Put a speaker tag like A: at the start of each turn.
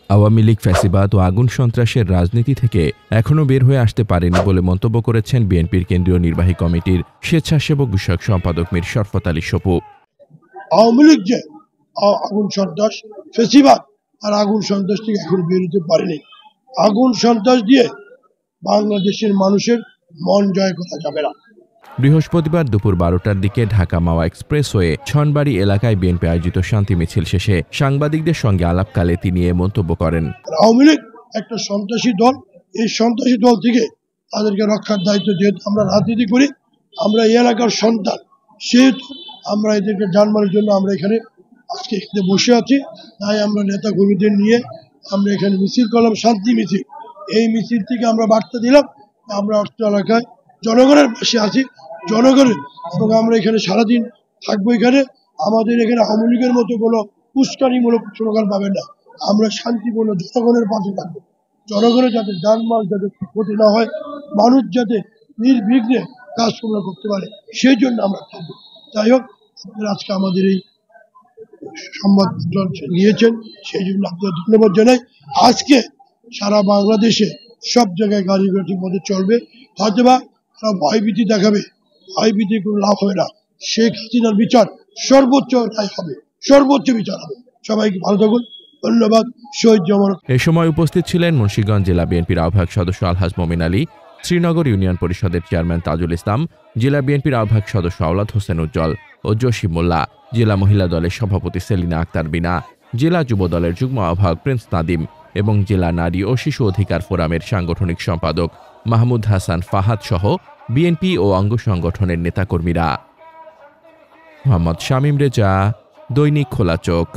A: আওয়ামী লীগ ফ্যাসিবাদ ও আগুন সন্ত্রাসের রাজনীতি থেকে এখনও বের হয়ে আসতে পারেনি বলে মন্তব্য করেছেন বিএনপির কেন্দ্রীয় নির্বাহী কমিটির স্বেচ্ছাসেবক বিষয়ক সম্পাদক মীর শরফত আলী সপু।
B: আওয়ামী লীগ যে আগুন সন্ত্রাস ফ্যাসিবাদ আর আগুন সন্ত্রাস থেকে এখন বের হতে পারেনি। আগুন সন্ত্রাস দিয়ে বাংলাদেশের মানুষের মন জয় করা যাবে না।
A: বৃহস্পতিবার দুপুর 12টার দিকে ঢাকা মাওয়া এক্সপ্রেসওয়ে ছনবাড়ি এলাকায় বিএনপি আয়োজিত শান্তি মিছিল শেষে সাংবাদিকদের সঙ্গে আলাপকালে তিনি এ মন্তব্য করেন।
B: আওয়ামী লীগ একটা সন্ত্রাসী দল, এই সন্ত্রাসী দল থেকে তাদেরকে রক্ষার দায়িত্ব, যেহেতু আমরা রাজনীতি করি, আমরা এই এলাকার সন্তান, সেহেতু আমরা এদেরকে জানমালের জন্য আমরা এখানে আজকে এখানে বসে আছি। তাই আমরা নেতা কর্মীদের নিয়ে আমরা এখানে মিছিল করলাম, শান্তি মিছিল। এই মিছিল থেকে আমরা বার্তা দিলাম আমরা অর্থ এলাকায় জনগণের পাশে আছি, জনগণের, এবং আমরা এখানে সারাদিন থাকবো। এখানে আমাদের এখানে আওয়ামী লীগের মতো কোনো উস্কানিমূলক স্লোগান পাবেন না। আমরা শান্তিপূর্ণ জনগণের পাশে থাকবো, জনগণের যাতে জানমাল যাতে ক্ষতি না হয়, মানুষ যাতে নির্বিঘ্নে কাজকর্ম করতে পারে, সেই জন্য আমরা থাকবো। যাই হোক, আপনারা আজকে আমাদের এই সংবাদ গিয়েছেন, সেই জন্য আপনাদের ধন্যবাদ জানাই। আজকে সারা বাংলাদেশে সব জায়গায় গাড়ি ঠিক মতো চলবে। হয়তোবা তারা ভয়ভীতি দেখাবে, ভয়ভীতি কোনো লাভ হবে না। শেখ হাসিনার বিচার সর্বোচ্চ রায় হবে, সর্বোচ্চ বিচার হবে। সবাইকে ভালো থাকুন, ধন্যবাদ। শহীদ জমান।
A: এ সময় উপস্থিত ছিলেন মুন্সিগঞ্জ জেলা বিএনপির আহ্বায়ক সদস্য আলহাজ মমিন আলী, শ্রীনগর ইউনিয়ন পরিষদের চেয়ারম্যান তাজুল ইসলাম, জেলা বিএনপির আহ্বায়ক সদস্য আওলাদ হোসেন উজ্জ্বল ও জসিম মোল্লা, জেলা মহিলা দলের সভাপতি সেলিনা আক্তার বিনা, জেলা যুব দলের যুগ্ম আহ্বায়ক প্রিন্স নাদিম এবং জেলা নারী ও শিশু অধিকার ফোরামের সাংগঠনিক সম্পাদক মাহমুদ হাসান ফাহাদ সহ বিএনপি ও অঙ্গ সংগঠনের নেতাকর্মীরা। মোহাম্মদ শামীম রেজা, দৈনিক খোলা চোখ।